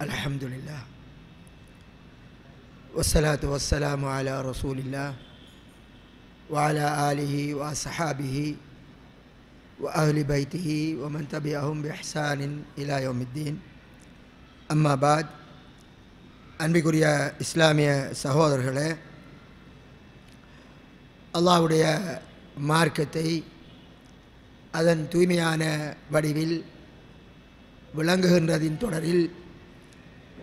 Alhamdulillah. Wassalatu wassalamu ala rasulillah wa ala alihi wa ashabihi wa ahli baytihi wa man tabi'ahum bi ihsanin ila yawmiddin. Amma ba'd. அன்பிற்குரிய இஸ்லாமிய சகோதரர்களே, அல்லாஹ்வுடைய மார்க்கத்தை அதன் தூய்மையான வடிவில் விளங்குகின்றதின் தொடரில்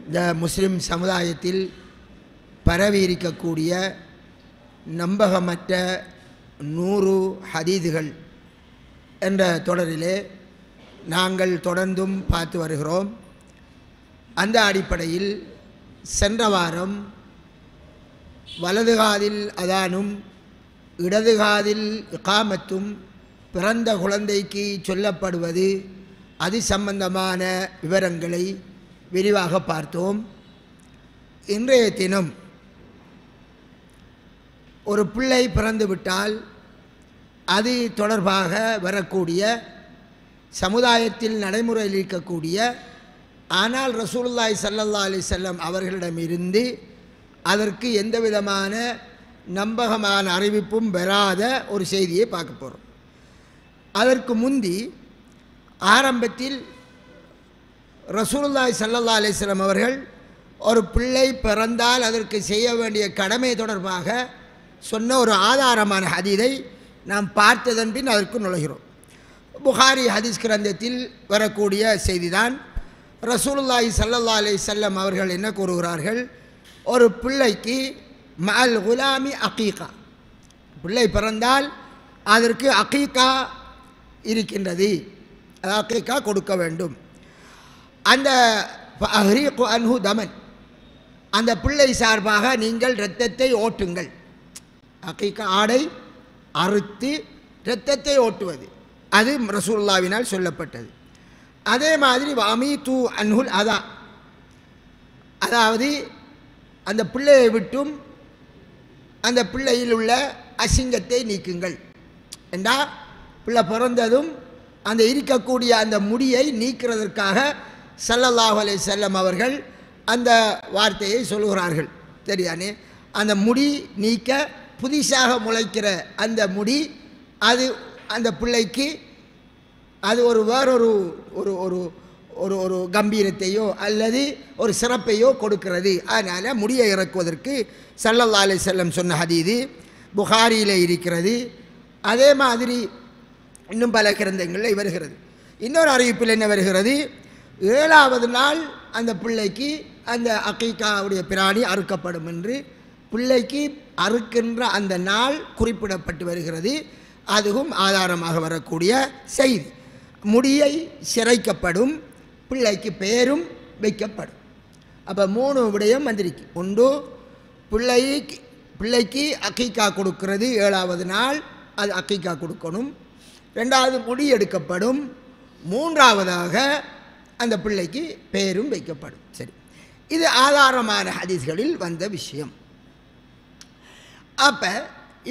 இந்த முஸ்லிம் சமுதாயத்தில் பரவி இருக்கக்கூடிய நம்பகமற்ற 100 ஹதீதுகள் என்ற தொடரிலே நாங்கள் தொடர்ந்தும் பார்த்து வருகிறோம். அந்த அடிப்படையில் சென்ற வாரம் வலது காதில் அதானும் இடது காதில் இகாமத்தும் பிறந்த குழந்தைக்கு சொல்லப்படுவது அது சம்பந்தமான விவரங்களை விரிவாக பார்த்தோம். இன்றைய தினம் ஒரு பிள்ளை பிறந்துவிட்டால் அது தொடர்பாக வரக்கூடிய சமுதாயத்தில் நடைமுறையில் இருக்கக்கூடிய ஆனால் ரசூலுல்லாஹி ஸல்லல்லாஹு அலைஹி வஸல்லம் அவர்களிடமிருந்து அதற்கு எந்த விதமான நம்பகமான அறிவிப்பும் பெறாத ஒரு செய்தியை பார்க்க போகிறோம். அதற்கு முந்தி ஆரம்பத்தில் ரசூலுல்லாஹி ஸல்லல்லாஹு அலைஹி வஸல்லம் அவர்கள் ஒரு பிள்ளை பிறந்தால் அதற்கு செய்ய வேண்டிய கடமை தொடர்பாக சொன்ன ஒரு ஆதாரமான ஹதீதை நாம் பார்த்ததன் பின் அதற்கு நுழைகிறோம். புகாரி ஹதீஸ் கிரந்தத்தில் வரக்கூடிய செய்திதான். ரசூலுல்லாஹி ஸல்லல்லாஹு அலைஹி வஸல்லம் அவர்கள் என்ன கூறுகிறார்கள்? ஒரு பிள்ளைக்கு மஅல் குலாமி அகீகா, பிள்ளை பிறந்தால் அதற்கு அகீகா இருக்கின்றது, அகீகா கொடுக்க வேண்டும். அந்த அஹ்ரீகு அன்ஹு தமன், அந்த பிள்ளை சார்பாக நீங்கள் இரத்தத்தை ஓட்டுங்கள். அகீகா ஆடை அறுத்து இரத்தத்தை ஓட்டுவது அது ரசூலுல்லாஹ்வினால் சொல்லப்பட்டது. அதே மாதிரி வாமீது அன்ஹுல் அதா, அதாவது அந்த பிள்ளையை விட்டும் அந்த பிள்ளையில் உள்ள அசிங்கத்தை நீக்குங்கள் என்றால் பிள்ளை பிறந்ததும் அந்த இருக்கக்கூடிய அந்த முடியை நீக்கிறதற்காக ஸல்லல்லாஹு அலைஹி வஸல்லம் அவர்கள் அந்த வார்த்தையை சொல்கிறார்கள். தெரியானே, அந்த முடி நீக்க புதிசாக முளைக்கிற அந்த முடி அது அந்த பிள்ளைக்கு அது ஒரு வேறொரு ஒரு ஒரு ஒரு ஒரு கம்பீரத்தையோ அல்லது ஒரு சிறப்பையோ கொடுக்கிறது. அதனால் முடியை இறக்குவதற்கு ஸல்லல்லாஹு அலைஹி வஸல்லம் சொன்ன ஹதீது புகாரியில் இருக்கிறது. அதே மாதிரி இன்னும் பல கிரந்தங்களில் வருகிறது. இன்னொரு அறிவிப்பில் என்ன வருகிறது? 7வது நாள் அந்த பிள்ளைக்கு அந்த அகீகாவுடைய பிராணி அறுக்கப்படும் என்று பிள்ளைக்கு அறுக்கின்ற அந்த நாள் குறிப்பிடப்பட்டு வருகிறது. அதுவும் ஆதாரமாக வரக்கூடிய செய்தி. முடியை சிரைக்கப்படும், பிள்ளைக்கு பெயரும் வைக்கப்படும். அப்போ 3 விடயம் வந்திருக்கு. ஒன்று, பிள்ளைக்கு அகீகா கொடுக்கிறது, 7வது நாள் அது அகீகா கொடுக்கணும். 2வது முடி எடுக்கப்படும். 3வதாக அந்த பிள்ளைக்கு பெயரும் வைக்கப்படும். சரி, இது ஆதாரமான ஹதீஸ்களில் வந்த விஷயம். அப்போ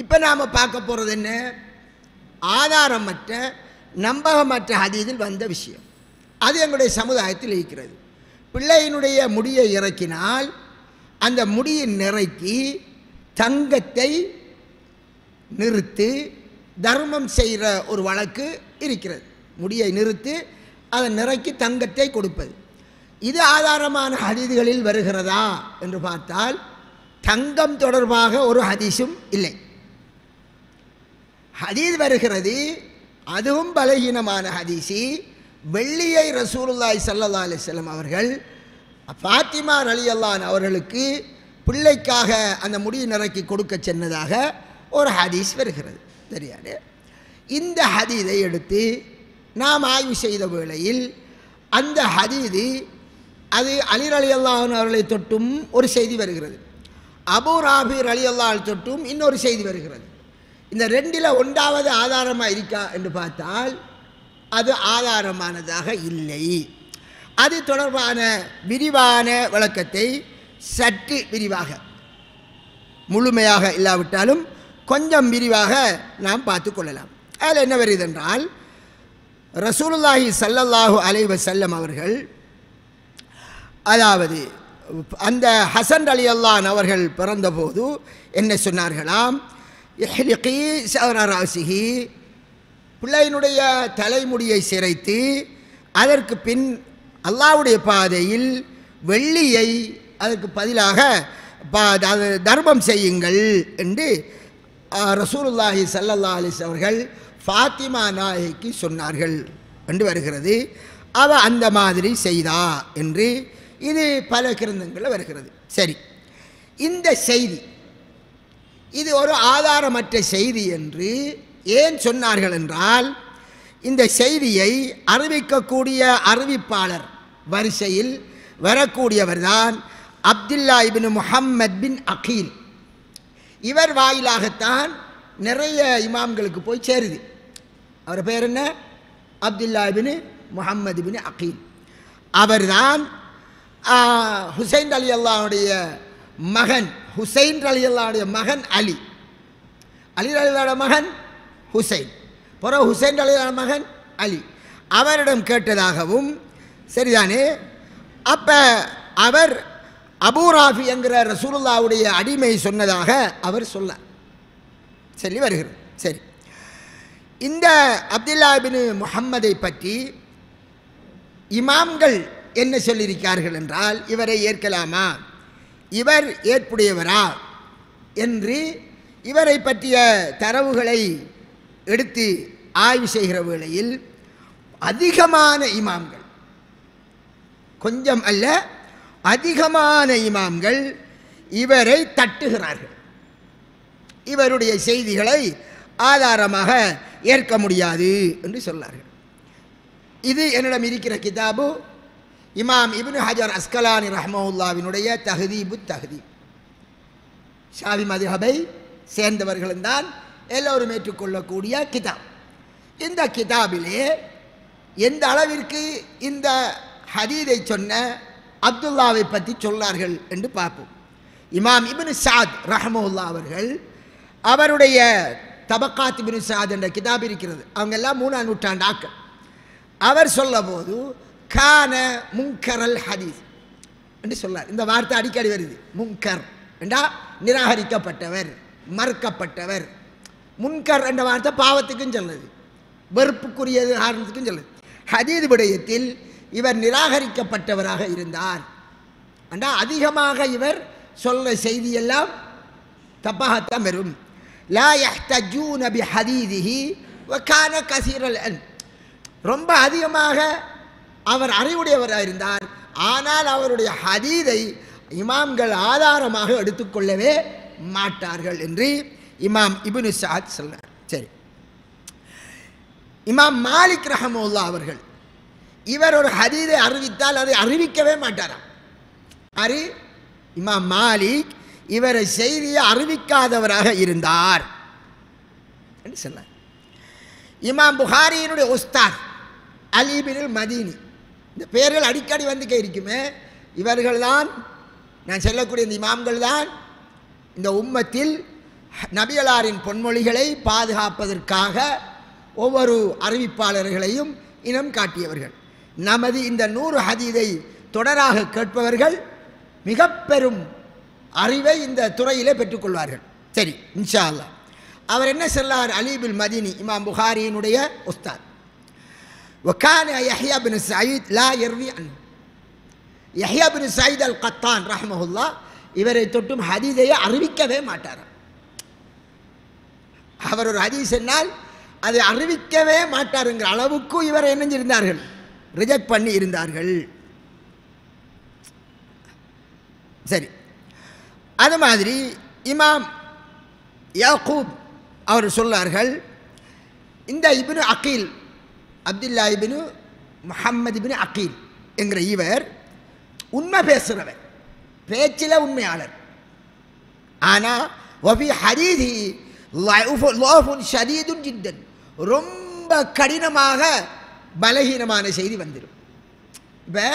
இப்போ நாம் பார்க்க போகிறது என்ன? ஆதாரமற்ற நம்பகமற்ற ஹதீஸில் வந்த விஷயம். அது எங்களுடைய சமுதாயத்தில் இருக்கிறது. பிள்ளையினுடைய முடியை இறக்கினால் அந்த முடியின் நிறைக்கு தங்கத்தை நிறுத்து தர்மம் செய்கிற ஒரு வழக்கு இருக்கிறது. முடியை நிறுத்து அதன் நிறைக்கு தங்கத்தை கொடுப்பது. இது ஆதாரமான ஹதீஸ்களில் வருகிறதா என்று பார்த்தால் தங்கம் தொடர்பாக ஒரு ஹதீஸும் இல்லை. ஹதீஸ் வருகிறது, அதுவும் பலகீனமான ஹதீஸி. வெள்ளியை ரசூலுல்லாஹி ஸல்லல்லாஹு அலைஹி வஸல்லம் அவர்கள் ஃபாத்திமா ரலியல்லாஹு அன்ஹா அவர்களுக்கு பிள்ளைக்காக அந்த முடியை நிறக்கி கொடுக்க சென்னதாக ஒரு ஹதீஸ் வருகிறது. தெரியாது. இந்த ஹதீஸை எடுத்து நாம் ஆய்வு செய்த வேளையில் அந்த ஹதீது அது அலி ரலியல்லாஹு அன்ஹு அவர்களை தொட்டும் ஒரு செய்தி வருகிறது, அபூ ராஃபி ரலியல்லாஹு அன்ஹு தொட்டும் இன்னொரு செய்தி வருகிறது. இந்த 2ல் 1வது ஆதாரமாக இருக்கா என்று பார்த்தால் அது ஆதாரமானதாக இல்லை. அது தொடர்பான விரிவான விளக்கத்தை சற்று விரிவாக, முழுமையாக இல்லாவிட்டாலும் கொஞ்சம் விரிவாக நாம் பார்த்து கொள்ளலாம். அதில் என்ன வருது என்றால், ரசூலுல்லாஹி ஸல்லல்லாஹு அலைஹி வஸல்லம் அவர்கள் அதாவது அந்த ஹசன் ரலியல்லாஹு அன்ஹு அவர்கள் பிறந்தபோது என்ன சொன்னார்களாம், இஹ்லிகி ஷஅர ராஸிஹி, பிள்ளையினுடைய தலைமுடியை சிரைத்து அதற்கு பின் அல்லாஹ்வுடைய பாதையில் வெள்ளியை அதற்கு பதிலாக தர்மம் செய்யுங்கள் என்று ரசூலுல்லாஹி ஸல்லல்லாஹு அலைஹி வஸல்லம் அவர்கள் ஃபாத்திமா நாயகிக்கு சொன்னார்கள் என்று வருகிறது. அவ அந்த மாதிரி செய்தா என்று இது பல கிரந்தங்களில் வருகிறது. சரி, இந்த செய்தி இது ஒரு ஆதாரமற்ற செய்தி என்று ஏன் சொன்னார்கள் என்றால், இந்த செய்தியை அறிவிக்கக்கூடிய அறிவிப்பாளர் வரிசையில் வரக்கூடியவர்தான் அப்துல்லா இப்னு முஹம்மத் பின் அகீல். இவர் வாயிலாகத்தான் நிறைய இமாம்களுக்கு போய் சேருது. அவர் பேர் என்ன? அப்துல்லா இப்னு முஹம்மது பின் அகீல். அவர்தான் ஹுசைன் ரலியல்லாஹுடைய மகன், ஹுசைன் ரலியல்லாஹுடைய மகன் அலி, அலி ரலியல்லாஹுடைய மகன் ஹுசைன், பிறகு ஹுசைன் ரலியல்லாஹுடைய மகன் அலி. அவரிடம் கேட்டதாகவும் சரிதானே. அப்போ அவர் அபூ ராஃபி என்கிற ரசூலுல்லாஹுடைய அடிமை சொன்னதாக அவர் சொல்ல சொல்லி வருகிறது. சரி, இந்த அப்துல்லா இப்னு முஹம்மதை பற்றி இமாம்கள் என்ன சொல்லியிருக்கார்கள் என்றால், இவரை ஏற்கலாமா, இவர் ஏற்புடையவரா என்று இவரை பற்றிய தரவுகளை எடுத்து ஆய்வு செய்கிற வேளையில் அதிகமான இமாம்கள், கொஞ்சம் அல்ல அதிகமான இமாம்கள் இவரை தட்டுகிறார்கள். இவருடைய செய்திகளை ஆதாரமாக ஏற்க முடியாது என்று சொன்னார்கள். இது என்னிடம் இருக்கிற கிதாபு இமாம் இப்னு ஹஜர் அஸ்கலானி ரஹ்மத்துல்லாஹினுடைய தஹ்தீபு தஹ்தீப். ஷாஃபி மதுஹபை சேர்ந்தவர்களும் தான் எல்லோரும் ஏற்றுக்கொள்ளக்கூடிய கிதாப். இந்த கிதாபிலே எந்த அளவிற்கு இந்த ஹதீதை சொன்ன அப்துல்லாவை பற்றி சொன்னார்கள் என்று பார்ப்போம். இமாம் இப்னு சாத் ரஹ்மத்துல்லாஹி அவர்கள் அவருடைய தபக்காத் இப்னு சாத் என்ற கிதாப் இருக்கிறது. அவங்க எல்லாம் 3ஆம் நூற்றாண்டு ஆக்கள். அவர் சொல்ல போது கான முன்கரல் ஹதீஸ் என்று சொன்னார். இந்த வார்த்தை அடிக்கடி வருது. முன்கர் என்றா நிராகரிக்கப்பட்டவர், மறுக்கப்பட்டவர். முன்கர் என்ற வார்த்தை பாவத்துக்கும் சொல்லுது, வெறுப்புக்குரியது காரணத்துக்கும் சொல்லுது. ஹதீது விடயத்தில் இவர் நிராகரிக்கப்பட்டவராக இருந்தார் என்றா அதிகமாக இவர் சொல்ல செய்தியெல்லாம் தப்பாகத்தான் வரும். லா யஹ்தஜூன பிஹதீதிஹி வகான கஸீரல் இல்ம், ரொம்ப அதிகமாக அவர் அறிவுடையவராக இருந்தார். ஆனால் அவருடைய ஹதீதை இமாம்கள் ஆதாரமாக எடுத்துக்கொள்ளவே மாட்டார்கள் என்று இமாம் இப்னு சாத் சொன்னார். சரி, இமாம் மாலிக் ரஹ்மத்துல்லாஹி அவர்கள் இவர் ஒரு ஹதீதை அறிவித்தால் அதை அறிவிக்கவே மாட்டாராம். இமாம் மாலிக் இவரை செய்தியை அறிவிக்காதவராக இருந்தார் என்று சொன்னார். இமாம் புகாரியினுடைய உஸ்தாத் அலி பின் மதீனி, இந்த பெயர்கள் அடிக்கடி வந்துக்க இருக்குமே, இவர்கள்தான் நான் சொல்லக்கூடிய இந்த இமாம்கள் தான் இந்த உம்மத்தில் நபிகளாரின் பொன்மொழிகளை பாதுகாப்பதற்காக ஒவ்வொரு அறிவிப்பாளர்களையும் இனம் காட்டியவர்கள். நமது இந்த 100 ஹதீதை தொடராக கேட்பவர்கள் மிக பெரும் அறிவை இந்த துறையிலே பெற்றுக்கொள்வார்கள். சரி, இன்ஷா அல்லாஹ். அவர் என்ன சொல்லார்? அலி பின் மதீனி இமாம் புகாரியினுடைய உஸ்தாத். وكان يحيى بن سعيد لا يروي عنه. யஹ்யா பின் சயீத் அல் கத்தான் ரஹ்மஹுல்லாஹ் இவரை தொட்டும் ஹதீஸை அறிவிக்கவே மாட்டார். அவர் ஒரு ஹதீஸ் சொன்னால் அதை அறிவிக்கவே மாட்டாருங்கிற அளவுக்கு இவரை என்னஞ்சிருந்தார்கள், ரிஜெக்ட் பண்ணி இருந்தார்கள். சரி, அது மாதிரி இமாம் யாக்கூப் அவர் சொன்னார்கள், இந்த இப்னு அகீல், அப்துல்லா இப்னு முஹம்மது இப்னு அகீல் என்கிற இவர் உண்மை பேசுகிறவர், பேச்சில் உண்மையாளர். ஆனால் வஃபி ஹதீதி லாஃபுன் ஷதீதுன் ஜித்தன், ரொம்ப கடினமாக பலகீனமான செய்தி வந்துடும். இப்போ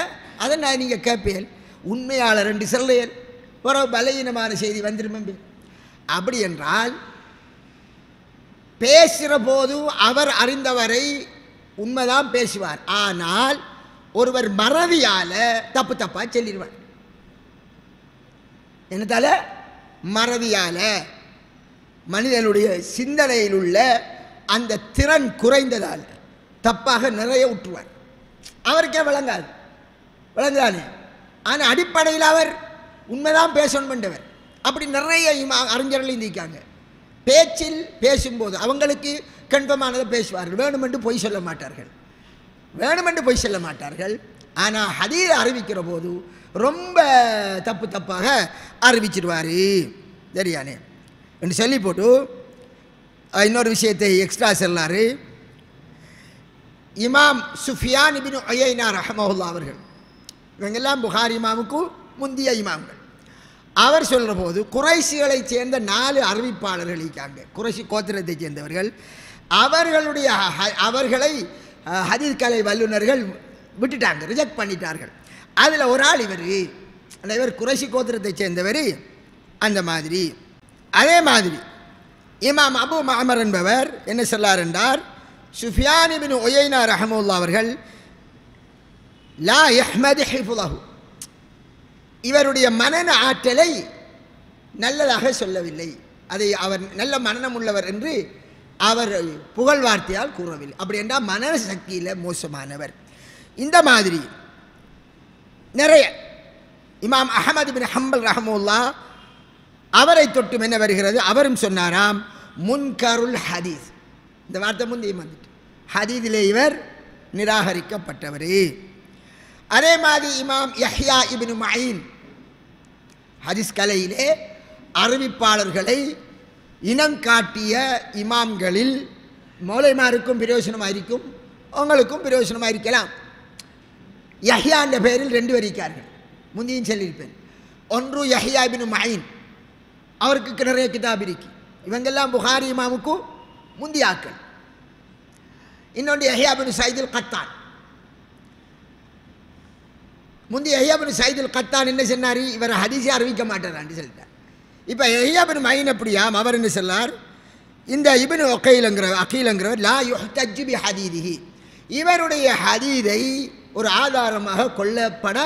அதை நான் நீங்கள் கேட்பேன், உண்மையாளர் என்று சொல்லேன், ஒரு பலகீனமான செய்தி வந்துடும். அப்படி என்றால் பேசுகிற போது அவர் அறிந்தவரை உண்மைதான் பேசுவார். ஆனால் ஒருவர் மறதியால் தப்பு தப்பாக சொல்லிடுவார். என்னதால? மறதியால், மனிதனுடைய சிந்தனையில் உள்ள அந்த திறன் குறைந்ததால் தப்பாக நிறைய விட்டுருவார். அவருக்கே விளங்காது, விளங்குதானே? ஆனால் அடிப்படையில் அவர் உண்மைதான் பேசணும் பண்ணவர். அப்படி நிறைய அறிஞர்கள் இருக்காங்க. பேச்சில் பேசும்போது அவங்களுக்கு கன்ஃபார்மானதை பேசுவார்கள், வேணுமென்று பொய் சொல்ல மாட்டார்கள், வேணுமென்று பொய் சொல்ல மாட்டார்கள். ஆனால் ஹதீஸ் அறிவிக்கிற போது ரொம்ப தப்பு தப்பாக அறிவிச்சிடுவார். சரியானே என்று சொல்லி போட்டு இன்னொரு விஷயத்தை எக்ஸ்ட்ரா சொல்லாரு. இமாம் சுஃபியான் இப்னு உயைனா ரஹ்மஹுல்லாஹ் அவர்கள், இவங்கெல்லாம் புகாரி இமாமுக்கு முந்திய இமாம்கள். அவர் சொல்கிற போது குறைஷிகளை சேர்ந்த 4 அறிவிப்பாளர்கள் இருக்காங்க, குறைஷி கோத்திரத்தை சேர்ந்தவர்கள். அவர்களை ஹதீஸ் கலை வல்லுநர்கள் விட்டுட்டாங்க, ரிஜெக்ட் பண்ணிட்டார்கள். அதில் ஒரு ஆள் இவர் குறைஷி கோத்திரத்தை சேர்ந்தவர். அந்த மாதிரி அதே மாதிரி இமாம் அபு மஅமர் என்பவர் என்ன சொல்லார் என்றார், சுஃபியான் இப்னு உயைனா ரஹ்மஹுல்லாஹ் அவர்கள் லா யஹ்மது ஹிஃபுலஹு, இவருடைய மனன ஆற்றலை நல்லதாக சொல்லவில்லை, அதை அவர் நல்ல மனனம் உள்ளவர் என்று அவர் புகழ் வார்த்தையால் கூறவில்லை. அப்படி என்றால் மன சக்தியில் மோசமானவர். இந்த மாதிரி நிறைய இமாம் அஹமது பின் ஹம்பல் ரஹ்மத்துல்லாஹ் அவரை தொட்டும் என்ன வருகிறது, அவரும் சொன்னாராம் முன்கருல் ஹதீஸ். இந்த வார்த்தை முந்தைய வந்துட்டு ஹதீஸிலே இவர் நிராகரிக்கப்பட்டவர். அதே மாதிரி இமாம் யஹ்யா இப்னு மயீன் ஹதீஸ் கலையிலே அறிவிப்பாளர்களை இனம் காட்டிய இமாம்களில் மௌலைமாருக்கும் பிரயோஜனமாக இருக்கும், உங்களுக்கும் பிரயோஜனமாக இருக்கலாம். யஹ்யா என்ற பெயரில் 2 பேர் இருக்கார்கள், முந்தியும் சொல்லியிருப்பேன். ஒன்று யஹ்யா இப்னு மயீன், அவருக்கு நிறைய கிதாப் இருக்கு, இவங்கெல்லாம் புகாரி இமாமுக்கு முந்தியாக்கள். இன்னொன்று யஹ்யா இப்னு சயீதுல் கத்தான். முந்தைய யஹ்யா இப்னு சயீதுல் கத்தான் என்ன சொன்னார், இவர் ஹதீஸை அறிவிக்க மாட்டாரான்னு சொல்லிட்டார். இப்போ யஹ்யா இப்னு மயீன் அப்படியாம், அவர் என்ன சொன்னார், இந்த இப்னு அகீலங்கிறவர் லா யுஹ்தஜ்ஜு பி ஹதீதிஹி, இவருடைய ஹதீதை ஒரு ஆதாரமாக கொள்ளப்பட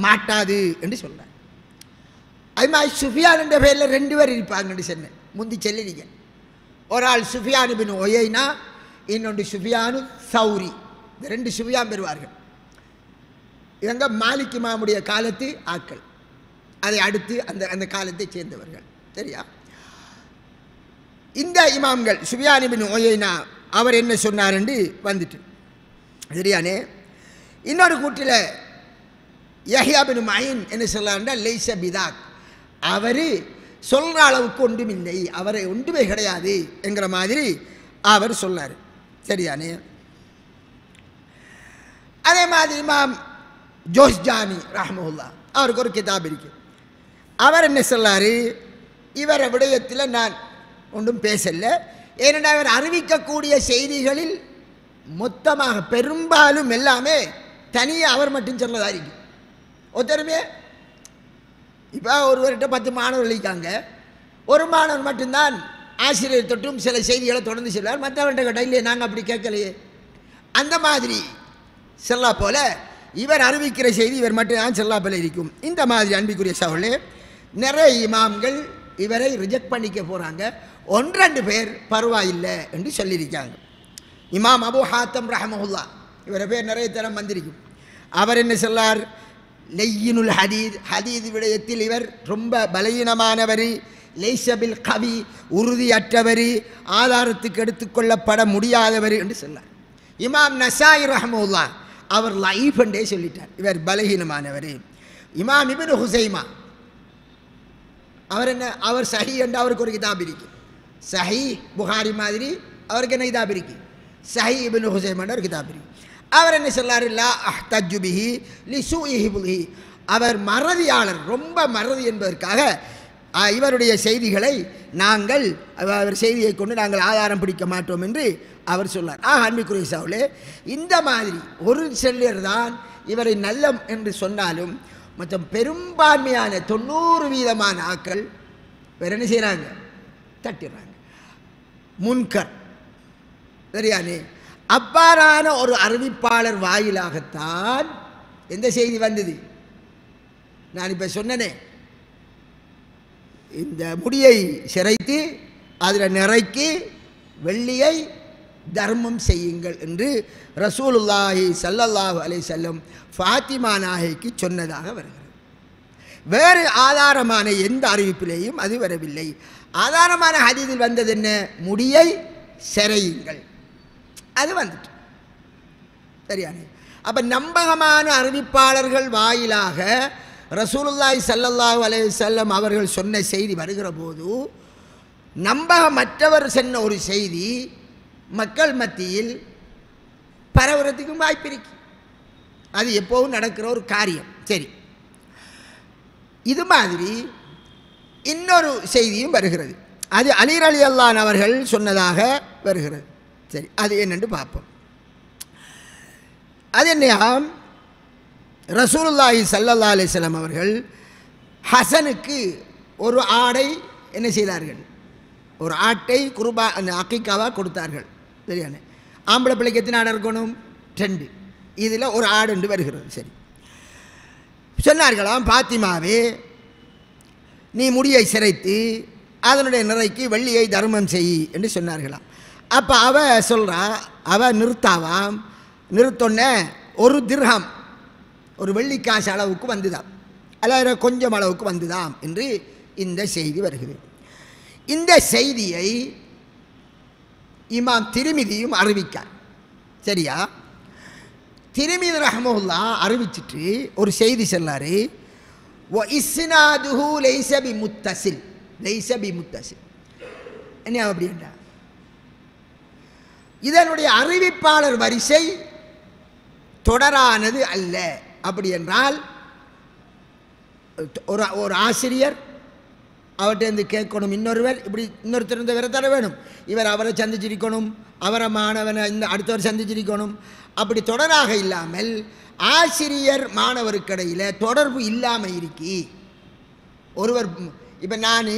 மாட்டாது என்று சொல்றார். அது மாதிரி சுஃபியான் என்ற பேரில் 2 பேர் இருப்பாங்கன்னு சொன்னேன், முந்தி செல்லினீங்க. ஒரு ஆள் சுஃபியான் இப்னு உயைனா, இன்னொன்று சுஃபியானு சௌரி. இந்த 2 சுஃபியான் பெறுவார்கள். இவங்க மாலிக் இமாமுடைய காலத்து ஆக்கள், அதை அடுத்து அந்த காலத்தை சேர்ந்தவர்கள். சரியா? இந்த இமாம்கள் சுஃபியான் இப்னு உயைனா அவர் என்ன சொன்னார் என்று வந்துட்டு சரியானே. இன்னொரு கூட்டில் யஹ்யா இப்னு மயீன் என்ன சொல்லார்னா லைஸ பிதாக், அவர் சொல்கிற அளவுக்கு ஒன்றும் இல்லை, அவரை ஒன்றுமே கிடையாது என்கிற மாதிரி அவர் சொன்னார். சரியானே. அதே மாதிரி இமாம் ஜோஸ்ஜானி ரஹ்மத்துல்லாஹ் அவருக்கு ஒரு கிதாப் இருக்கு. அவர் என்ன சொல்லாரு, இவரை விடயத்தில் நான் ஒன்றும் பேசல, ஏனென்றால் அவர் அறிவிக்கக்கூடிய செய்திகளில் மொத்தமாக பெரும்பாலும் எல்லாமே தனியாக அவர் மட்டும் சொல்லதா இருக்கு. ஒருத்தருமே இப்போ ஒருவர்கிட்ட 10 மாணவர்கள் இருக்காங்க, ஒரு மாணவர் மட்டும்தான் ஆசிரியர் தொட்டும் சில செய்திகளை தொடர்ந்து சொல்வார், மற்றவர்கிட்ட கேட்டால் இல்லையே நாங்கள் அப்படி கேட்கலையே. அந்த மாதிரி செல்லா போல இவர் அறிவிக்கிற செய்தி இவர் மட்டும் தான் செல்லா போல இருக்கும். இந்த மாதிரி அன்பிற்குரிய சகோதரர்களே, நிறைய இமாம்கள் இவரை ரிஜெக்ட் பண்ணிக்க போகிறாங்க, 1-2 பேர் பரவாயில்லை என்று சொல்லியிருக்காங்க. இமாம் அபு ஹாத்தம் ரஹ்மஹுல்லாஹ் இவரை பேர் நிறைய தரம் வந்திருக்கும். அவர் என்ன சொல்லார், லெய்யினுல் ஹதீத், ஹதீத் விடயத்தில் இவர் ரொம்ப பலகீனமானவர், லைஸபில் கவி, உறுதியற்றவர், ஆதாரத்துக்கு எடுத்துக்கொள்ளப்பட முடியாதவர் என்று சொன்னார். இமாம் நசாயி ரஹ்மத்துல்லாஹ் அவர் லைஃப் என்றே சொல்லிட்டார், இவர் பலகீனமானவர். இமாம் இப்னு ஹுசைமா அவர் என்ன, அவர் சஹி என்று அவருக்கு ஒரு கிதாப் இருக்கு, சஹி புகாரி மாதிரி அவருக்கு என்ன கிதாப் இருக்கு, சஹி இப்னு ஹுசைமா ஒரு கிதாப் இருக்கு. அவர் என்ன சொல்லார், லா அஹ்தஜ்ஜு பிஹி லிசூஇ ஹிஃப்லிஹி, அவர் மறதியாளர், ரொம்ப மறதி என்பதற்காக இவருடைய செய்திகளை நாங்கள் அவர் செய்தியை கொண்டு நாங்கள் ஆதாரம் பிடிக்க மாட்டோம் என்று அவர் சொன்னார். அன்பிற்குரிய சகோதரர்களே, இந்த மாதிரி ஒரு சிலர் தான் இவரை நல்ல என்று சொன்னாலும் மற்ற பெரும்பான்மையான 90% ஆக்கள் வேறு என்ன செய்கிறாங்க, தட்டிடுறாங்க. முன்கர். சரியானே. அவ்வாறான ஒரு அறிவிப்பாளர் வாயிலாகத்தான் எந்த செய்தி வந்தது? நான் இப்போ சொன்னனே, இந்த முடியை சிரைத்து அதில் நிறைக்கி வெள்ளியை தர்மம் செய்யுங்கள் என்று ரசூலுல்லாஹி ஸல்லல்லாஹு அலைஹி வஸல்லம் ஃபாத்திமா நாயகிக்கு சொன்னதாக வருகிறது. வேறு ஆதாரமான எந்த அறிவிப்பிலேயும் அது வரவில்லை. ஆதாரமான ஹதீஸில் வந்தது என்ன? முடியை சிரையுங்கள், அது வந்துட்டு சரியானே. அப்போ நம்பகமான அறிவிப்பாளர்கள் வாயிலாக ரசூலுல்லாஹி ஸல்லல்லாஹு அலைஹி வஸல்லம் அவர்கள் சொன்ன செய்தி வருகிற போது, நம்பகமற்றவர் சொன்ன ஒரு செய்தி மக்கள் மத்தியில் பரவுறதுக்கும் வாய்ப்பு இருக்கு. அது எப்போவும் நடக்கிற ஒரு காரியம். சரி, இது மாதிரி இன்னொரு செய்தியும் வருகிறது. அது அலி ரலியல்லாஹு அன்ஹு அவர்கள் சொன்னதாக வருகிறது. சரி, அது என்னென்று பார்ப்போம். அது என்னையாம், ரசூலுல்லாஹி ஸல்லல்லாஹு அலைஹி வஸல்லம் அவர்கள் ஹசனுக்கு ஒரு ஆடை என்ன செய்தார்கள்? ஒரு ஆட்டை குர்பா அந்த அக்கீக்காவாக கொடுத்தார்கள். சரியானே. ஆம்பளை பிள்ளைக்கு எத்தனை ஆடை இருக்கணும்? 2. இதில் ஒரு ஆடு என்று வருகிறது. சரி, சொன்னார்களாம், பாத்திமாவே நீ முடியை சிரைத்து அதனுடைய நிறைக்கு வெள்ளியை தர்மம் செய் என்று சொன்னார்களாம். அப்போ அவ சொல்கிறா, அவ நிறுத்தாவாம். நிறுத்தொன்ன ஒரு திர்ஹம், ஒரு வெள்ளிக்காசு அளவுக்கு வந்துதாம், அல்ல கொஞ்சம் அளவுக்கு வந்துதாம் என்று இந்த செய்தி வருகிறது. இந்த செய்தியை இமாம் திர்மிதியும் அறிவிக்கார். சரியா? திர்மிதி ரஹ்மத்துல்லாஹ் அறிவிச்சிட்டு ஒரு செய்தி சொல்லாரு, வ இஸ்னாதுஹு லைஸ பிமுத்தஸில், லைஸ பிமுத்தஸில். என்ன அப்படின்றா, இதனுடைய அறிவிப்பாளர் வரிசை தொடரானது அல்ல. அப்படி என்றால் ஒரு ஆசிரியர் அவர்கிட்ட கேட்கணும், இன்னொருவர் இப்படி இன்னொருத்தர் வேற தர வேணும், இவர் அவரை சந்திச்சிருக்கணும், அவரை மாணவனை இந்த அடுத்தவர் சந்திச்சிருக்கணும். அப்படி தொடராக இல்லாமல் ஆசிரியர் மாணவருக்கிடையில் தொடர்பு இல்லாமல் இருக்கி ஒருவர், இப்போ நான்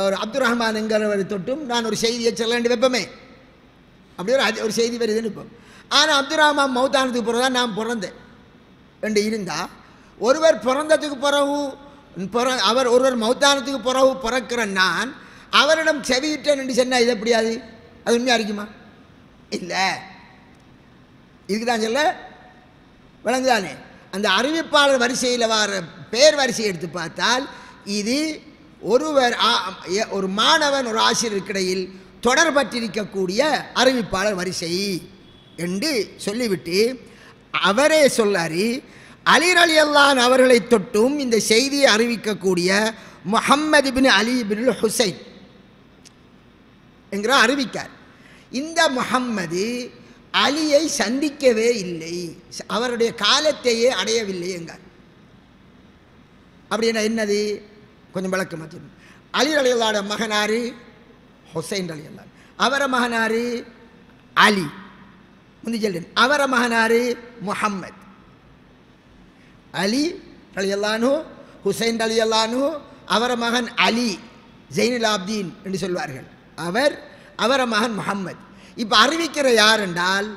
ஒரு அப்துல் ரஹ்மான்ங்கிறவரை தொட்டும் நான் ஒரு செய்தியை சொல்ல வேண்டி வைப்போமே, அப்படி ஒரு செய்தி வருதுன்னு இப்போ. ஆனால் அப்துல் ரஹ்மான் மௌத்தானத்துக்கு பிறகு தான் நான் பிறந்தேன் ரெண்டு இருந்தால், ஒருவர் பிறந்ததுக்கு பிறகு அவர் ஒருவர் மௌத்தானத்துக்கு பிறகு பிறக்கிற நான் அவரிடம் செவியிட்டேன் என்று சொன்னால் இது எப்படியாது? அது உண்மையாக இருக்குமா? இல்லை. இதுக்கு தான் சொல்ல விளங்குதானே. அந்த அறிவிப்பாளர் வரிசையில் வர பேர் வரிசையை எடுத்து பார்த்தால் இது ஒருவர் ஒரு மாணவன் ஒரு ஆசிரியருக்கிடையில் தொடர்பற்றிருக்கக்கூடிய அறிவிப்பாளர் வரிசை என்று சொல்லிவிட்டு அவரே சொல்லாரு, அலி ரலியல்லாஹு அன்ஹு அவர்களை தொட்டும் இந்த செய்தியை அறிவிக்கக்கூடிய முஹம்மது பின் அலி பின் ஹுசைன் என்கிற அறிவிக்கார். இந்த முஹம்மது அலியை சந்திக்கவே இல்லை, அவருடைய காலத்தையே அடையவில்லை என்கார். அப்படின்னா என்னது? கொஞ்சம் விளக்கமா சொல்லணும். அலி ரலியல்லாஹு அன்ஹு மகனாரு ஹுசைன் ரலியல்லாஹு அன்ஹு, அவர மகனாரு அலி, முந்தி சொல்றேன், அவர மகனாரு முஹம்மத். அலி ரலியல்லாஹு அன்ஹு, ஹுசைன் ரலியல்லாஹு அன்ஹு, அவர மகன் அலி ஜைனுல் ஆப்தீன் என்று சொல்வார்கள். அவர மகன் முஹம்மத். இப்போ அறிவிக்கிற யார் என்றால்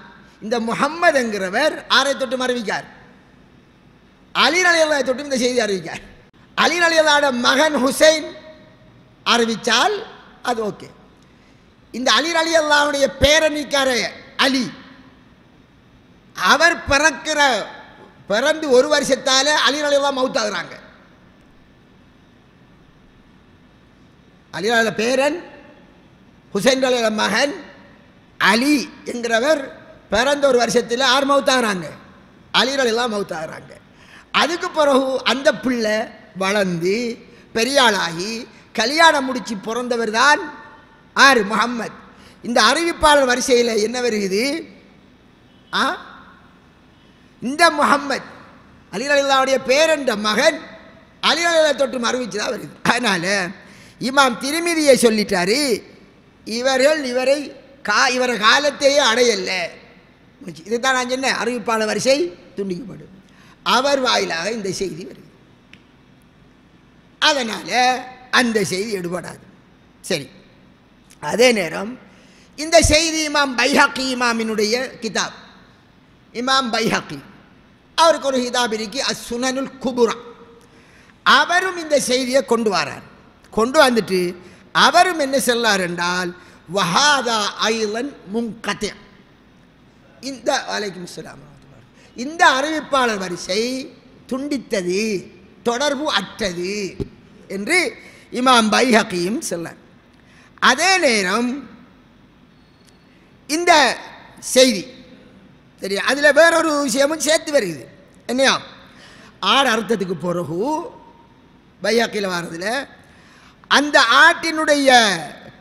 இந்த முஹம்மது என்கிறவர் ஆரை தொட்டும் அறிவிக்கார்? அலி ரலியல்லாஹு தொட்டும் இந்த செய்தி அறிவிக்கார். அலி ரலியல்லாஹு மகன் ஹுசைன் அறிவித்தால் அது ஓகே. இந்த அலி ரலியல்லாஹுடைய பேரனிக்கார அலி, அவர் பிறந்து ஒரு வருஷத்தால அலி ரலியல்லாஹு மௌத்தாகிறாங்க. அலி ரலியல்லாஹு பேரன் ஹுசைன் ரலியல்லாஹு மகன் அலி என்கிறவர் பிறந்த ஒரு வருஷத்தில் ஆறு மௌத்தாகிறாங்க, அலி ரலியல்லாஹு மௌத்தாகிறாங்க. அதுக்கு பிறகு அந்த பிள்ளை வளர்ந்து பெரியாளாகி கல்யாணம் முடிச்சு பிறந்தவர் தான் ஆறு முஹம்மத். இந்த அறிவிப்பாளர் வரிசையில் என்ன வருகிறது? இந்த முஹம்மத் அலி ரலியல்லாஹுடைய பேரண்ட மகன் அலி ரலியல்லாஹு தொட்டும் அறிவிச்சுதான் வருது. அதனால இமாம் திர்மிதியை சொல்லிட்டாரு, இவரை காலத்தையே அடையல. இதுதான் நான் சொன்ன அறிவிப்பாளர் வரிசை துண்டிக்கப்படும். அவர் வாயிலாக இந்த செய்தி வருது. அதனால அந்த செய்தி எடுபடாது. சரி, அதே நேரம் இந்த செய்தி இமாம் பைஹக்கி இமாமினுடைய கிதாப், இமாம் பைஹக்கி அவருக்கு ஒரு கிதாப் இருக்கு அஸ்ஸுனனுல் குபுரா. அவரும் இந்த செய்தியை கொண்டு வரார். கொண்டு வந்துட்டு அவரும் என்ன சொல்லார் என்றால் வஹாதா ஐலன் முன்கத்யா, இந்த வலைக்கும் ஸலாம், இந்த அறிவிப்பாளர் வரிசை துண்டித்தது, தொடர்பு அற்றது என்று இமாம் பைஹகியும் சொன்னார். அதே நேரம் இந்த செய்தி சரியா, அதில் வேறொரு விஷயமும் சேர்த்து வருது. என்னையா, ஆடு அர்த்தத்துக்கு பிறகு பைஹகியில் வர்றதில் அந்த ஆட்டினுடைய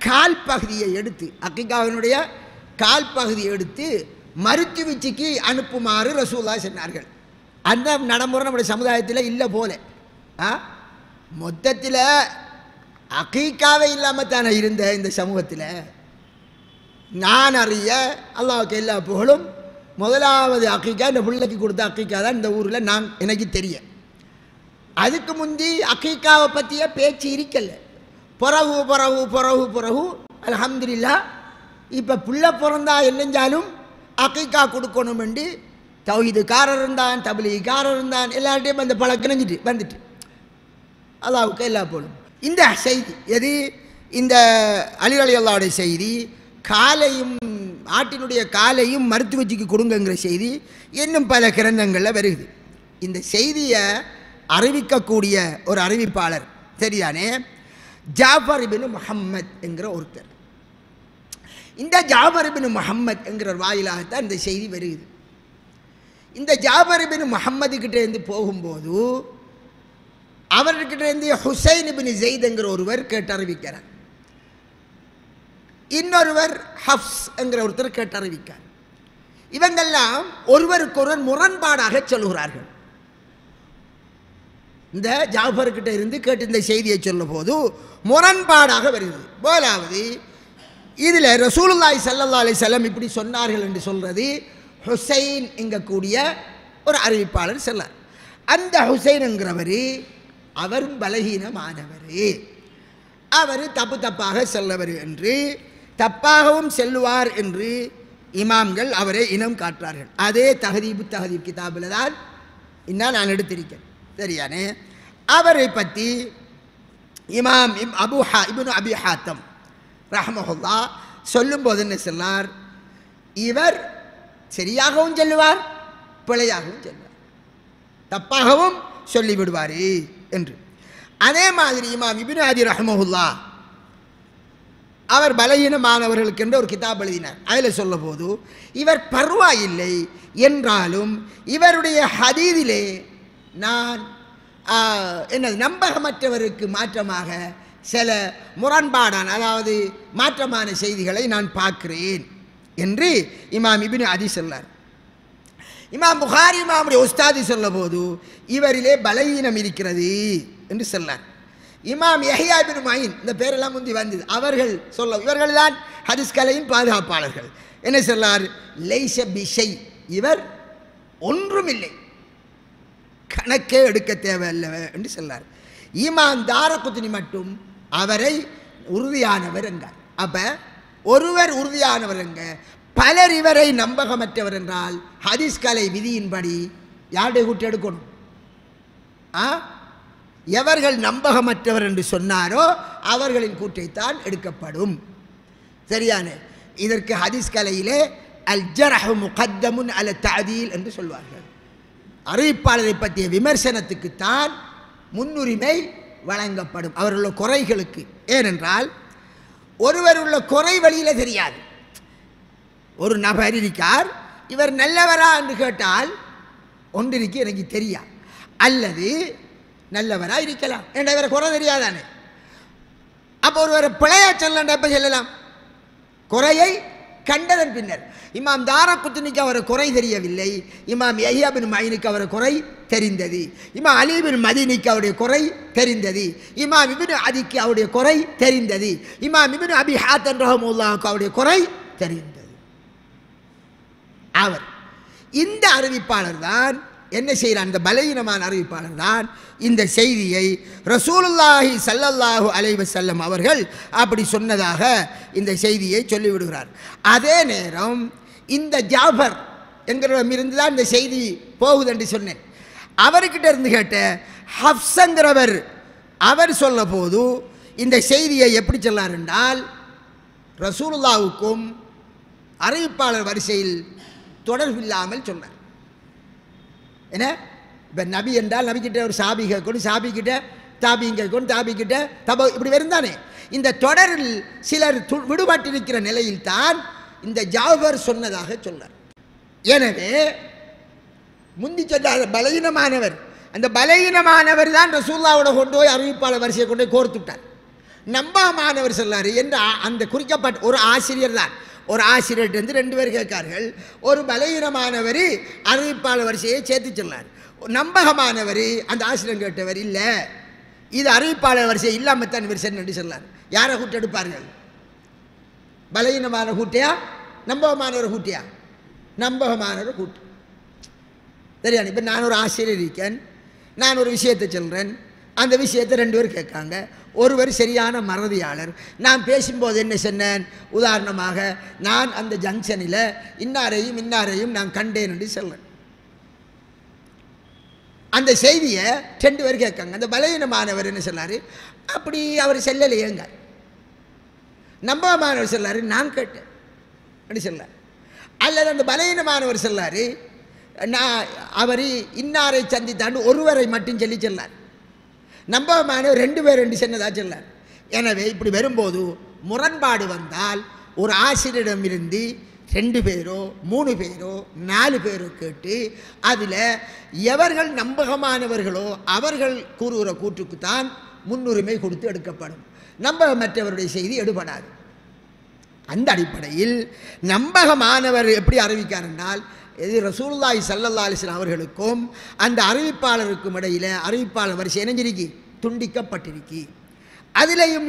கால் பகுதியை எடுத்து, அக்கீகாவினுடைய கால் பகுதியை எடுத்து மருத்துவச்சிக்கு அனுப்புமாறு ரசூலுல்லாஹ் சொன்னார்கள். அந்த நடைமுறை நம்முடைய சமுதாயத்தில் இல்லை போல. மொத்தத்தில் அகீகாவே இல்லாமல் தானே இருந்த இந்த சமூகத்தில் நான் அறிய அல்லாஹ்வுக்கு எல்லா புகழும், முதலாவது அகீகா இந்த பிள்ளைக்கு கொடுத்த அகீகா தான் இந்த ஊரில் நான் எனக்கு தெரிய. அதுக்கு முந்தி அகீகாவை பற்றிய பேச்சு இருக்கல. பிறகு பிறகு பிறகு பிறகு அல்ஹம்துலில்லாஹ் இப்போ பிள்ளை பிறந்தா என்னஞ்சாலும் அகீகா கொடுக்கணும் என்று தௌஹீதுக்காரர் இருந்தான், தப்லீகாரர் இருந்தான், எல்லார்ட்டையும் அந்த பழக்கம் வந்துட்டு அல்லாஹ்வுக்கு எல்லா புகழும். இந்த செய்தி எது, இந்த அலி ரலியல்லாஹுடைய செய்தி, காலையும் ஆட்டினுடைய காலையும் மருத்துவச்சிக்கு கொடுங்கிற செய்தி இன்னும் பல கிரந்தங்களில் வருது. இந்த செய்தியை அறிவிக்கக்கூடிய ஒரு அறிவிப்பாளர் சரிதானே, ஜாஃபர் இப்னு முஹம்மத் என்கிற ஒருத்தர். இந்த ஜாஃபர் இப்னு முஹம்மத் என்கிற வாயிலாகத்தான் இந்த செய்தி வருகிறது. இந்த ஜாஃபர் இப்னு முஹம்மதுக்கிட்டேருந்து போகும்போது அவர்கிட்டேருந்து ஹுசைன் இப்னு ஸைத் என்கிற ஒருவர் கேட்டு அறிவிக்கிறார். இன்னொருவர் ஹஃப்ஸ் என்கிற ஒருத்தர் கேட்டு அறிவிக்கார். இவங்கெல்லாம் ஒருவருக்கொருவர் முரண்பாடாக சொல்கிறார்கள். இந்த ஜாஃபர்கிட்ட இருந்து கேட்டு இந்த செய்தியை சொல்லும் போது முரண்பாடாக வருகிறது. போலாவது இதில் ரசூலுல்லாஹி ஸல்லல்லாஹு அலைஹி வஸல்லம் இப்படி சொன்னார்கள் என்று சொல்றது ஹுசைன் என்கக்கூடிய ஒரு அறிவிப்பாளர் சொன்னார். அந்த ஹுசைன் என்கிறவர் அவரும் பலகீனமானவர், அவர் தப்பாக செல்லவர் என்று, தப்பாகவும் செல்லுவார் என்று இமாம்கள் அவரை இனம் காட்டுறார்கள். அதே தஹதீப் கிதாபில் தான் இன்னும் நான் எடுத்திருக்கேன் சரியானே. அவரை பற்றி இமாம் இப்னு அபி ஹாத்தம் ரஹ்மஹுல்லாஹ் சொல்லும்போது என்ன சொன்னார், இவர் சரியாகவும் சொல்லுவார், பிழையாகவும் சொல்லுவார், தப்பாகவும் சொல்லிவிடுவார் என்று. அதே மாதிரி இமாம் இப்னு அதி ரஹ்மஹுல்லாஹ் அவர் பலகீனமானவர்களுக்கு என்று ஒரு கிதாப் எழுதினார். அதில் சொல்ல போது இவர் பர்வாயில்லை என்றாலும் இவருடைய ஹதீதிலே நான் நம்பகமற்றவருக்கு மாற்றமாக சில முரண்பாடான, அதாவது மாற்றமான செய்திகளை நான் பார்க்கிறேன் என்று இமாம் இப்னு அதி சொன்னார். இமாம் புகாரி இமாமுடைய உஸ்தாதி சொல்ல போது இவரிலே பலகீனம் இருக்கிறது என்று சொன்னார். இமாம் யஹ்யா இப்னு மயின், இந்த பேரெல்லாம் முந்தி வந்தது, அவர்கள் சொல்ல, இவர்கள் தான் ஹதீஸ் கலையின் பாதுகாப்பாளர்கள், என்ன சொன்னார், லைஸ பிஷை, இவர் ஒன்றுமில்லை, கணக்கே எடுக்க தேவையில்லை என்று சொன்னார். இமாம் தாரகுத்னி மட்டும் அவரை உறுதியானவர் என்றார். அப்ப ஒருவர் உறுதியானவர் எங்க, பலர் இவரை நம்பகமற்றவர் என்றால் ஹதீஸ் கலை விதியின்படி யாருடைய கூட்டு எடுக்கணும்? எவர்கள் நம்பகமற்றவர் என்று சொன்னாரோ அவர்களின் கூற்றைத்தான் எடுக்கப்படும். சரியான, இதற்கு ஹதீஸ் கலையிலே அல் ஜர்ஹு முகத்தமுன் அல தஅதீல் என்று சொல்வார்கள். அறிவிப்பாளரை பற்றிய விமர்சனத்துக்குத்தான் முன்னுரிமை வழங்கப்படும், அவர்களுடைய குறைகளுக்கு. ஏனென்றால் ஒருவர் உள்ள குறை வழியில் தெரியாது. ஒரு நபர் இருக்கார், இவர் நல்லவரா என்று கேட்டால் ஒன்றிற்கு எனக்கு தெரியா, அல்லது நல்லவரா இருக்கலாம், என்ற இவரை குறை தெரியாதானே. அப்போ ஒருவரை பிழையா சொல்லலாம், எப்போ சொல்லலாம்? குறையை கண்டதன் பின்னர். இமாம் தாரகுத்னிக்கு அவரை குறை தெரியவில்லை, இமாம் யஹ்யா பின் மயினுக்கு அவரை குறை தெரிந்தது, இமாம் அலி பின் மதீனிக்கு அவருடைய குறை தெரிந்தது, இமாம் இப்னு அதிக்கு அவருடைய குறை தெரிந்தது, இமாம் இப்னு அபி ஹாத்தம் ரஹ்மத்துல்லாஹுக்கு அவருடைய குறை தெரிந்தது. அவர் இந்த அறிவிப்பாளர் தான் என்ன செய்கிறார், இந்த பலகீனமான அறிவிப்பாளர் தான் இந்த செய்தியை ரசூலுல்லாஹி ஸல்லல்லாஹு அலைஹி வஸல்லம் அவர்கள் அப்படி சொன்னதாக இந்த செய்தியை சொல்லிவிடுகிறார். அதே நேரம் இந்த ஜாஃபர் எங்களிடமிருந்து தான் இந்த செய்தி போகுது என்று சொன்னேன். அவர்கிட்ட இருந்து கேட்ட ஹப்ஸங்கிறவர் அவர் சொல்ல போது இந்த செய்தியை எப்படி சொல்லார் என்றால், ரசூலுல்லாவுக்கும் அறிவிப்பாளர் வரிசையில் தொடர்பில்லாமல் சொன்னார். என்ன இப்போ நபி என்றால் நபிக்கிட்ட ஒரு சாபி கேட்கணும், சாபிக்கிட்ட தாபியும் கேட்கணும், தாபிக்கிட்ட தப இப்படி வருந்தானே. இந்த தொடரில் சிலர் விடுபட்டிருக்கிற நிலையில் தான் இந்த ஜாபர் சொன்னதாக சொன்னார். எனவே முந்தி சொன்னார் பலகீனமானவர், அந்த பலகீனமானவர் தான் ரசூலுல்லாவோட கொண்டு போய் அறிவிப்பாளர் வரிசையை கொண்டு போய் கோர்த்துட்டார். நம்பாமானவர் சொல்லார் என்று அந்த குறிக்கப்பட்ட ஒரு ஆசிரியர் தான். ஒரு ஆசிரியர்கிட்ட 2 பேர் கேட்கார்கள். ஒரு பலகீனமானவர் அறிவிப்பாளர் வரிசையை சேர்த்து சொன்னார். நம்பகமானவர் அந்த ஆசிரியர் கேட்டவர் இல்லை, இது அறிவிப்பாளர் வரிசை இல்லாமல் தான் இவர் சென்று சொன்னார். யாரை கூட்டெடுப்பார்கள்? பலகீனமான கூட்டையா நம்பகமானவர் கூட்டியா? நம்பகமானவர் கூட்டு. சரியா? இப்போ நான் ஒரு ஆசிரியர் இருக்கேன், நான் ஒரு விஷயத்தை சொல்கிறேன், அந்த விஷயத்தை 2 பேர் கேட்காங்க. ஒருவர் சரியான மறதியாளர். நான் பேசும்போது என்ன சொன்னேன், உதாரணமாக நான் அந்த ஜங்ஷனில் இன்னாரையும் நான் கண்டேன் என்று சொல்றேன். அந்த செய்தியை 2 பேர் கேட்காங்க. அந்த பலகீனமானவர் என்ன சொன்னார், அப்படி அவர் செல்லலையேங்க. நம்பகமானவர் சொல்லார், நான் கேட்டேன் அப்படி சொல்லார். அல்லது அந்த பலகீனமானவர் சொல்லார், நான் அவர் இன்னாரை சந்தித்தாண்டு ஒருவரை மட்டும் சொல்லி சொன்னார். நம்பகமானவர் 2 பேர் என்று சொன்னதாக சொன்னார். எனவே இப்படி வரும்போது முரண்பாடு வந்தால் ஒரு ஆசிரியரிடமிருந்து 2 பேரோ 3 பேரோ 4 பேரோ கேட்டு அதில் எவர்கள் நம்பகமானவர்களோ அவர்கள் கூறுகிற கூற்றுக்கு தான் முன்னுரிமை கொடுத்து எடுக்கப்படும். நம்பகமற்றவருடைய செய்தி எடுபடாது. அந்த அடிப்படையில் நம்பகமானவர் எப்படி அறிவிக்கார் என்றால், இது ரசூலுல்லாஹி ஸல்லல்லாஹு அலைஹி வஸல்லம் அவர்களுக்கும் அந்த அறிவிப்பாளருக்கும் இடையில் அறிவிப்பாளர் வரிசை இணைஞ்சிருக்கி துண்டிக்கப்பட்டிருக்கி. அதிலேயும்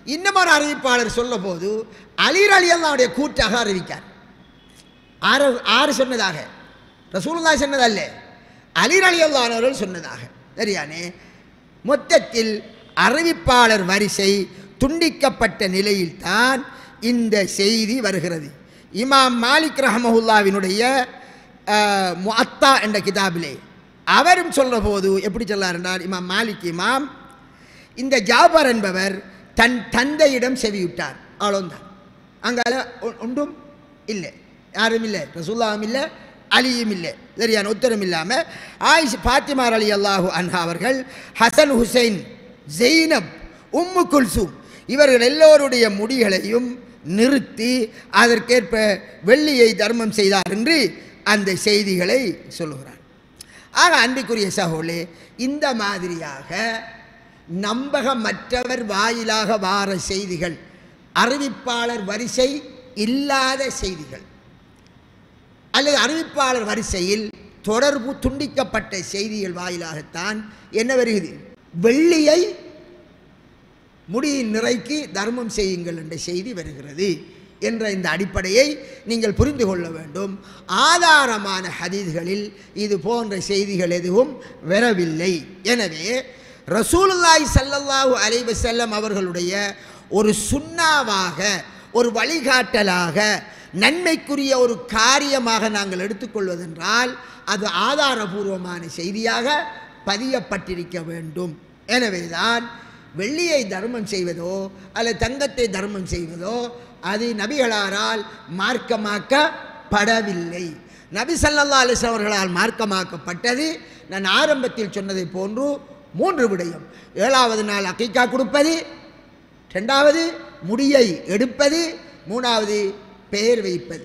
இன்னமொரு அறிவிப்பாளர் சொல்ல போது அலி ரலியல்லாஹுடைய கூற்றாக அறிவிக்கார். ஆறு சொன்னதாக ரசூலுல்லாஹி சொன்னதல்ல, அலி ரலியல்லாஹு அவர்கள் சொன்னதாக. சரியானே? மொத்தத்தில் அறிவிப்பாளர் வரிசை துண்டிக்கப்பட்ட நிலையில்தான் இந்த செய்தி வருகிறது. இமாம் மாலிக் ரஹ்மஹுல்லாவினுடைய முஅத்தா என்ற கிதாபிலே அவரும் சொல்கிற போது எப்படி சொல்லார் என்றால், இமாம் மாலிக் இமாம் இந்த ஜாபர் என்பவர் தன் தந்தையிடம் செவியுட்டார். அவ்வளோந்தான். அங்கால ஒன்றும் இல்லை, யாரும் இல்லை, ரசூலுல்லாஹும் இல்லை, அலியும் இல்லை. சரியான உத்தரம் இல்லாமல் ஆயிஷா ஃபாத்திமா ரலியல்லாஹு அன்ஹா அவர்கள், ஹசன் ஹுசைன், ஜெய்னப், உம்மு குல்சூம் இவர்கள் எல்லோருடைய முடிகளையும் நிறுத்தி அதற்கேற்ப வெள்ளியை தர்மம் செய்தார் என்று அந்த செய்திகளை சொல்லுகிறார். ஆக அன்பிற்குரிய சகோதரர்களே, இந்த மாதிரியாக நம்பகமற்றவர் வாயிலாக வார செய்திகள், அறிவிப்பாளர் வரிசை இல்லாத செய்திகள் அல்லது அறிவிப்பாளர் வரிசையில் தொடர்பு துண்டிக்கப்பட்ட செய்திகள் வாயிலாகத்தான் என்ன வருகிறது, வெள்ளியை முடியின் நிறைக்கு தர்மம் செய்யுங்கள் என்ற செய்தி வருகிறது என்ற இந்த அடிப்படையை நீங்கள் புரிந்து கொள்ள வேண்டும். ஆதாரமான ஹதீஸ்களில் இது போன்ற செய்திகள் எதுவும் வரவில்லை. எனவே ரசூலுல்லாஹி ஸல்லல்லாஹு அலைஹி வஸல்லம் அவர்களுடைய ஒரு சுன்னாவாக, ஒரு வழிகாட்டலாக, நன்மைக்குரிய ஒரு காரியமாக நாங்கள் எடுத்துக்கொள்வதென்றால் அது ஆதாரபூர்வமான செய்தியாக பதியப்பட்டிருக்க வேண்டும். எனவேதான் வெள்ளியை தர்மம் செய்வதோ அல்லது தங்கத்தை தர்மம் செய்வதோ அது நபிகளாரால் மார்க்கமாக்கப்படவில்லை. நபி ஸல்லல்லாஹு அலைஹி வஸல்லம் அவர்களால் மார்க்கமாக்கப்பட்டது நான் ஆரம்பத்தில் சொன்னதை போன்று 3 விடயம். 7வது நாள் அகீகா கொடுப்பது, 2வது முடியை எடுப்பது, 3வது பெயர் வைப்பது.